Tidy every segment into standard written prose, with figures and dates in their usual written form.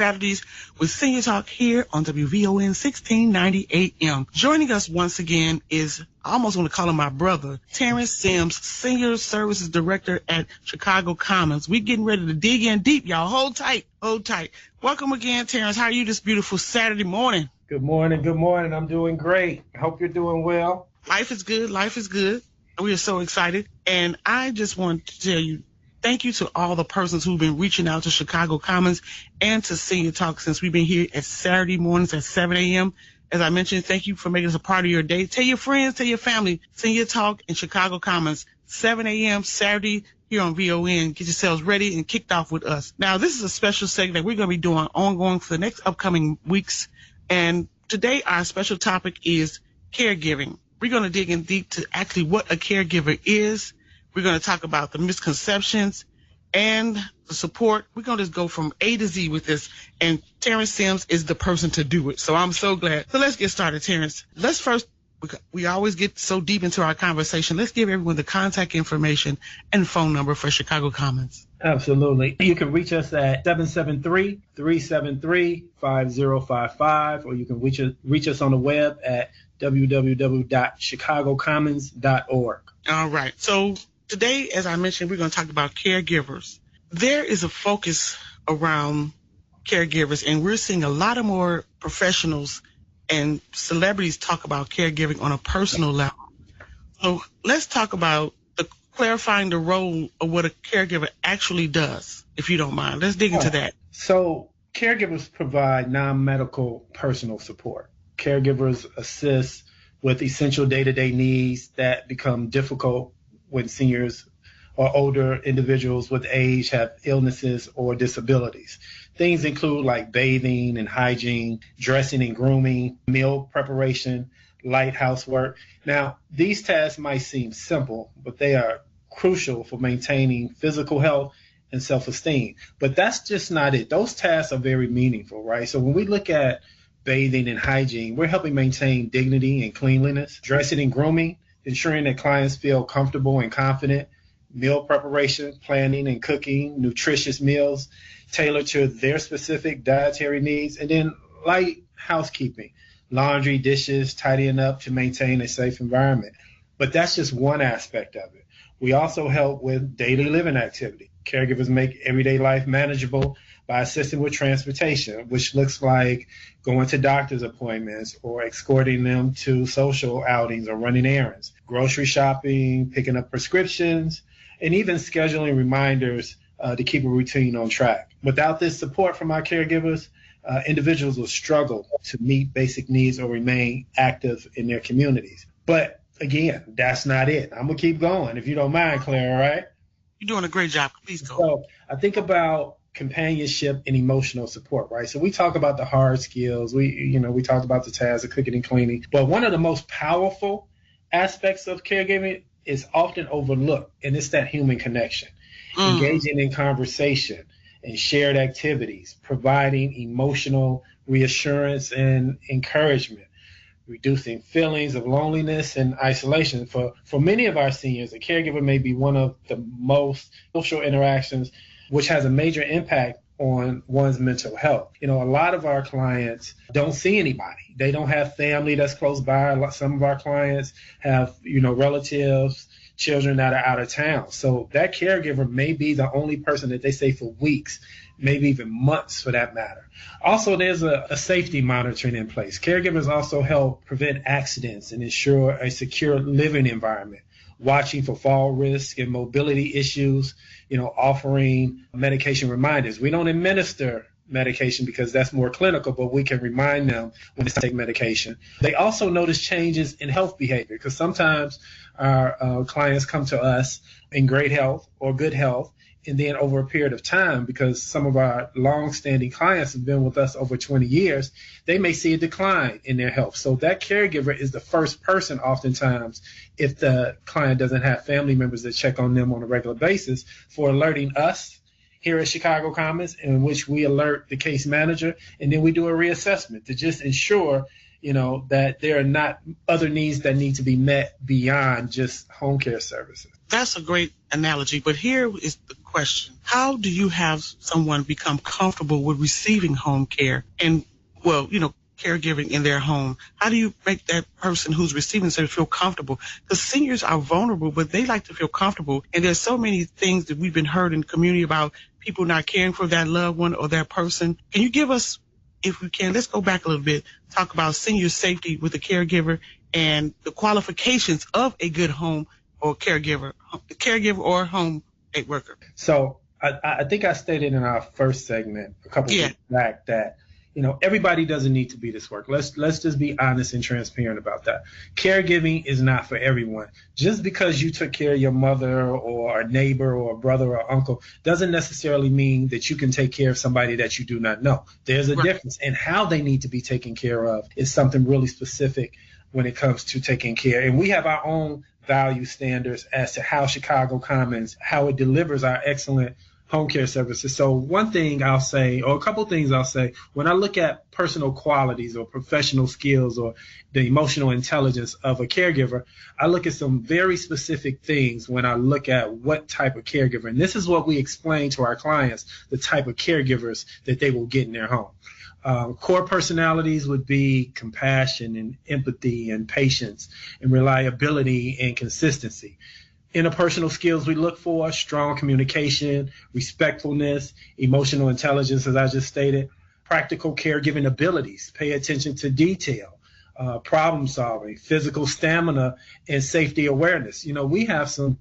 Saturdays with Senior Talk here on WVON 1690 AM. Joining us once again is, I almost want to call him my brother, Terence Sims, Senior Services Director at Chicago Commons. We're getting ready to dig in deep, y'all. Hold tight, hold tight. Welcome again, Terence. How are you this beautiful Saturday morning? Good morning, good morning. I'm doing great. I hope you're doing well. Life is good, life is good. We are so excited. And I just want to tell you, thank you to all the persons who've been reaching out to Chicago Commons and to Senior Talk since we've been here at Saturday mornings at 7 a.m. As I mentioned, thank you for making us a part of your day. Tell your friends, tell your family, Senior Talk and Chicago Commons, 7 a.m. Saturday here on VON. Get yourselves ready and kicked off with us. Now, this is a special segment that we're going to be doing ongoing for the next upcoming weeks. And today, our special topic is caregiving. We're going to dig in deep to actually what a caregiver is. We're going to talk about the misconceptions and the support. We're going to just go from A to Z with this. And Terence Sims is the person to do it. So I'm so glad. So let's get started, Terence. Let's first, we always get so deep into our conversation. Let's give everyone the contact information and phone number for Chicago Commons. Absolutely. You can reach us at 773-373-5055, or you can reach us on the web at www.chicagocommons.org. All right. So today, as I mentioned, we're going to talk about caregivers. There is a focus around caregivers, and we're seeing a lot of more professionals and celebrities talk about caregiving on a personal level. So let's talk about clarifying the role of what a caregiver actually does, if you don't mind. Let's dig into that. So caregivers provide non-medical personal support. Caregivers assist with essential day-to-day needs that become difficult when seniors or older individuals with age have illnesses or disabilities. Things include like bathing and hygiene, dressing and grooming, meal preparation, light housework. Now, these tasks might seem simple, but they are crucial for maintaining physical health and self-esteem. But that's just not it. Those tasks are very meaningful, right? So when we look at bathing and hygiene, we're helping maintain dignity and cleanliness. Dressing and grooming, ensuring that clients feel comfortable and confident. Meal preparation, planning and cooking nutritious meals tailored to their specific dietary needs. And then light housekeeping, laundry, dishes, tidying up to maintain a safe environment. But that's just one aspect of it. We also help with daily living activity. Caregivers make everyday life manageable by assisting with transportation, which looks like going to doctor's appointments or escorting them to social outings or running errands, grocery shopping, picking up prescriptions, and even scheduling reminders to keep a routine on track. Without this support from our caregivers, individuals will struggle to meet basic needs or remain active in their communities. But again, that's not it. I'm going to keep going, if you don't mind, Claire, all right? You're doing a great job. Please go. So I think about companionship and emotional support, right? So we talk about the hard skills. We talk about the tasks of cooking and cleaning. But one of the most powerful aspects of caregiving is often overlooked, and it's that human connection. Engaging in conversation and shared activities, providing emotional reassurance and encouragement, reducing feelings of loneliness and isolation. For many of our seniors, a caregiver may be one of the most social interactions, which has a major impact on one's mental health. A lot of our clients don't see anybody. They don't have family that's close by. Some of our clients have, relatives, children that are out of town. So that caregiver may be the only person that they say for weeks, maybe even months for that matter. Also, there's a safety monitoring in place. Caregivers also help prevent accidents and ensure a secure living environment, watching for fall risk and mobility issues, offering medication reminders. We don't administer medication because that's more clinical, but we can remind them when to take medication. They also notice changes in health behavior because sometimes our clients come to us in great health or good health, and then over a period of time, because some of our long-standing clients have been with us over 20 years, they may see a decline in their health. So that caregiver is the first person oftentimes, if the client doesn't have family members that check on them on a regular basis, for alerting us here at Chicago Commons, in which we alert the case manager, and then we do a reassessment to just ensure, that there are not other needs that need to be met beyond just home care services. That's a great analogy, but here is the question. How do you have someone become comfortable with receiving home care and, caregiving in their home? How do you make that person who's receiving service feel comfortable? Because seniors are vulnerable, but they like to feel comfortable. And there's so many things that we've been heard in the community about people not caring for that loved one or that person. Can you give us, if we can, let's go back a little bit, talk about senior safety with the caregiver and the qualifications of a good home or caregiver or home aid worker. So I think I stated in our first segment a couple weeks back that everybody doesn't need to be this work. Let's just be honest and transparent about that. Caregiving is not for everyone. Just because you took care of your mother or a neighbor or a brother or uncle doesn't necessarily mean that you can take care of somebody that you do not know. There's a difference, and how they need to be taken care of is something really specific when it comes to taking care. And we have our own value standards as to how Chicago Commons, how it delivers our excellent home care services. So one thing I'll say, or a couple things I'll say, when I look at personal qualities or professional skills or the emotional intelligence of a caregiver, I look at some very specific things when I look at what type of caregiver. And this is what we explain to our clients, the type of caregivers that they will get in their home. Core personalities would be compassion and empathy and patience and reliability and consistency. Interpersonal skills we look for: strong communication, respectfulness, emotional intelligence, as I just stated, practical caregiving abilities, pay attention to detail, problem solving, physical stamina, and safety awareness. We have some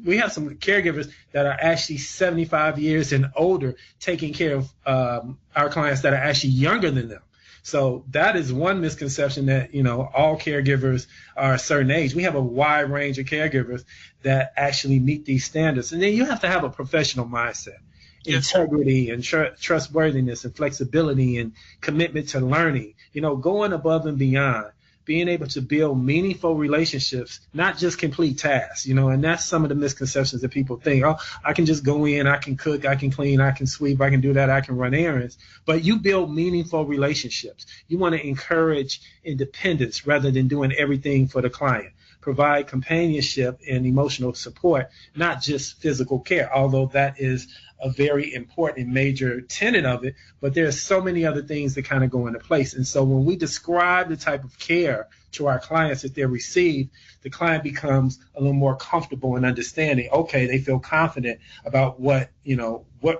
caregivers that are actually 75 years and older taking care of our clients that are actually younger than them. So that is one misconception, that, all caregivers are a certain age. We have a wide range of caregivers that actually meet these standards. And then you have to have a professional mindset, integrity and trustworthiness and flexibility and commitment to learning, going above and beyond, being able to build meaningful relationships, not just complete tasks, and that's some of the misconceptions that people think, oh, I can just go in, I can cook, I can clean, I can sweep, I can do that, I can run errands. But you build meaningful relationships. You want to encourage independence rather than doing everything for the client. Provide companionship and emotional support, not just physical care, although that is a very important and major tenet of it, but there's so many other things that kind of go into place. And so when we describe the type of care to our clients that they receive, the client becomes a little more comfortable in understanding, okay, they feel confident about what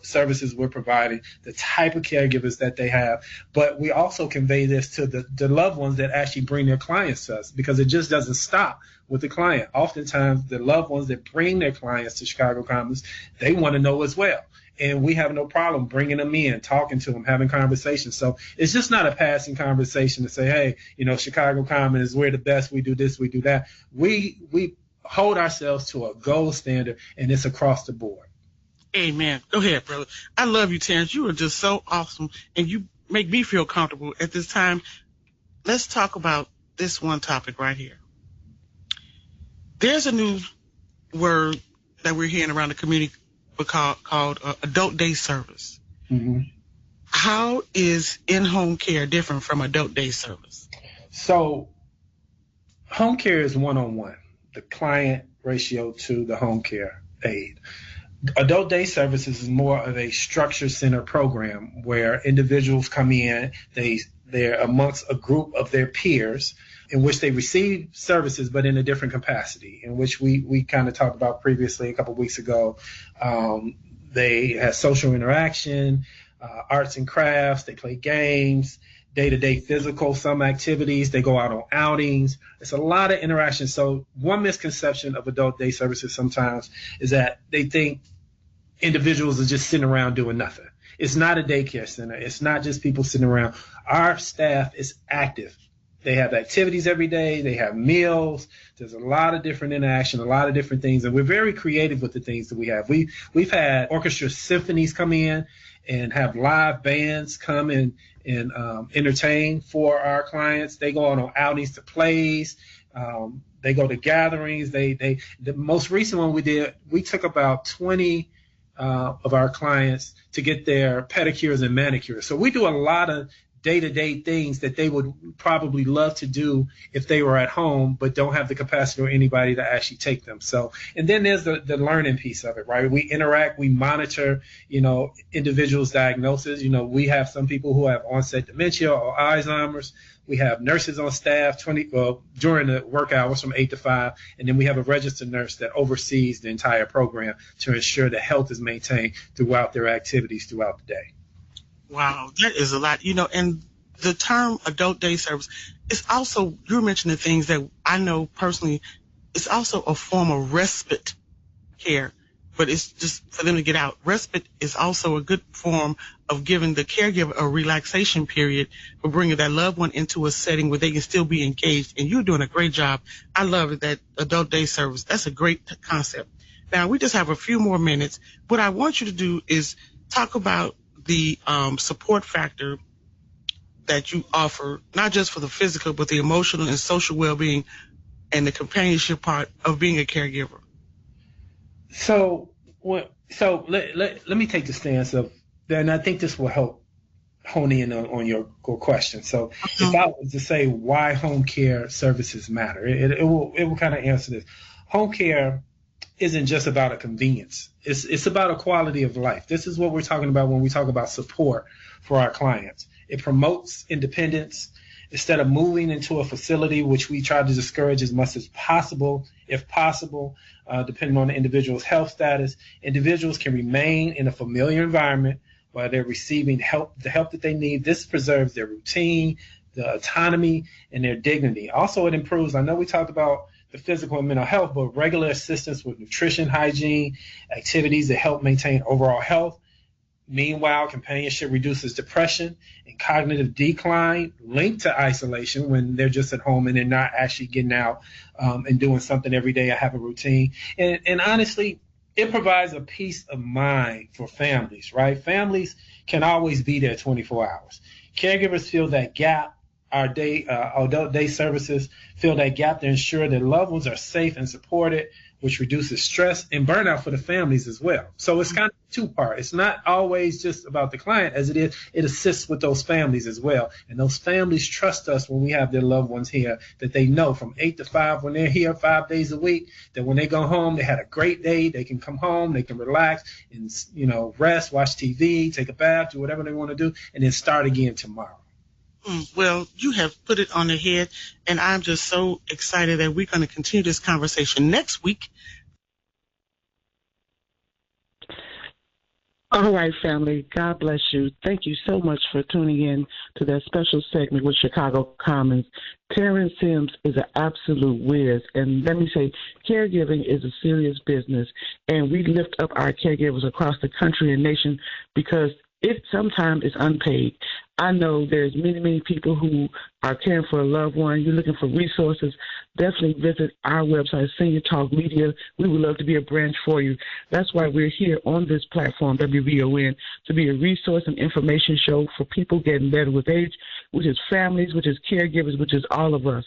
services we're providing, the type of caregivers that they have. But we also convey this to the loved ones that actually bring their clients to us, because it just doesn't stop with the client. Oftentimes, the loved ones that bring their clients to Chicago Commons, they want to know as well. And we have no problem bringing them in, talking to them, having conversations. So it's just not a passing conversation to say, hey, Chicago Commons, we're the best, we do this, we do that. We hold ourselves to a gold standard, and it's across the board. Amen. Go ahead, brother. I love you, Terence. You are just so awesome, and you make me feel comfortable at this time. Let's talk about this one topic right here. There's a new word that we're hearing around the community called adult day service. Mm-hmm. How is in-home care different from adult day service? So home care is one-on-one, the client ratio to the home care aide. Adult day services is more of a structure center program where individuals come in, they're amongst a group of their peers in which they receive services, but in a different capacity, in which we kind of talked about previously a couple of weeks ago. They have social interaction, arts and crafts, they play games, day-to-day physical, some activities, they go out on outings. It's a lot of interaction. So one misconception of adult day services sometimes is that they think individuals are just sitting around doing nothing. It's not a daycare center. It's not just people sitting around. Our staff is active. They have activities every day. They have meals. There's a lot of different interaction, a lot of different things, and we're very creative with the things that we have. We've had orchestra symphonies come in and have live bands come in and entertain for our clients. They go on outings to plays. They go to gatherings. The most recent one we did, we took about 20 of our clients to get their pedicures and manicures. So we do a lot of day-to-day things that they would probably love to do if they were at home, but don't have the capacity or anybody to actually take them. So, and then there's the learning piece of it, right? We interact, we monitor, individuals' diagnosis. We have some people who have onset dementia or Alzheimer's. We have nurses on staff during the work hours from 8 to 5, and then we have a registered nurse that oversees the entire program to ensure that health is maintained throughout their activities throughout the day. Wow, that is a lot. And the term adult day service is also, you're mentioning things that I know personally, it's also a form of respite care, but it's just for them to get out. Respite is also a good form of giving the caregiver a relaxation period for bringing that loved one into a setting where they can still be engaged. And you're doing a great job. I love it, that adult day service. That's a great concept. Now, we just have a few more minutes. What I want you to do is talk about the support factor that you offer, not just for the physical, but the emotional and social well-being and the companionship part of being a caregiver. So let me take the stance of, and I think this will help hone in on your question. So if I was to say why home care services matter, it will kind of answer this. Home care isn't just about a convenience. It's about a quality of life. This is what we're talking about when we talk about support for our clients. It promotes independence. Instead of moving into a facility, which we try to discourage as much as possible, if possible, depending on the individual's health status, individuals can remain in a familiar environment while they're receiving the help that they need. This preserves their routine, the autonomy, and their dignity. Also, it improves, I know we talked about the physical and mental health, but regular assistance with nutrition, hygiene, activities that help maintain overall health. Meanwhile, companionship reduces depression and cognitive decline linked to isolation when they're just at home and they're not actually getting out and doing something every day. I have a routine. And honestly, it provides a peace of mind for families, right? Families can always be there 24 hours. Caregivers fill that gap. Our adult day services fill that gap to ensure that loved ones are safe and supported, which reduces stress and burnout for the families as well. So it's kind of two-part. It's not always just about the client as it is. It assists with those families as well. And those families trust us when we have their loved ones here, that they know from 8 to 5 when they're here 5 days a week, that when they go home, they had a great day. They can come home, they can relax and, rest, watch TV, take a bath, do whatever they want to do, and then start again tomorrow. Well, you have put it on the head, and I'm just so excited that we're going to continue this conversation next week. All right, family. God bless you. Thank you so much for tuning in to that special segment with Chicago Commons. Terence Sims is an absolute whiz, and let me say, caregiving is a serious business, and we lift up our caregivers across the country and nation because it sometimes is unpaid. I know there's many, many people who are caring for a loved one. You're looking for resources. Definitely visit our website, Senior Talk Media. We would love to be a branch for you. That's why we're here on this platform, WVON, to be a resource and information show for people getting better with age, which is families, which is caregivers, which is all of us.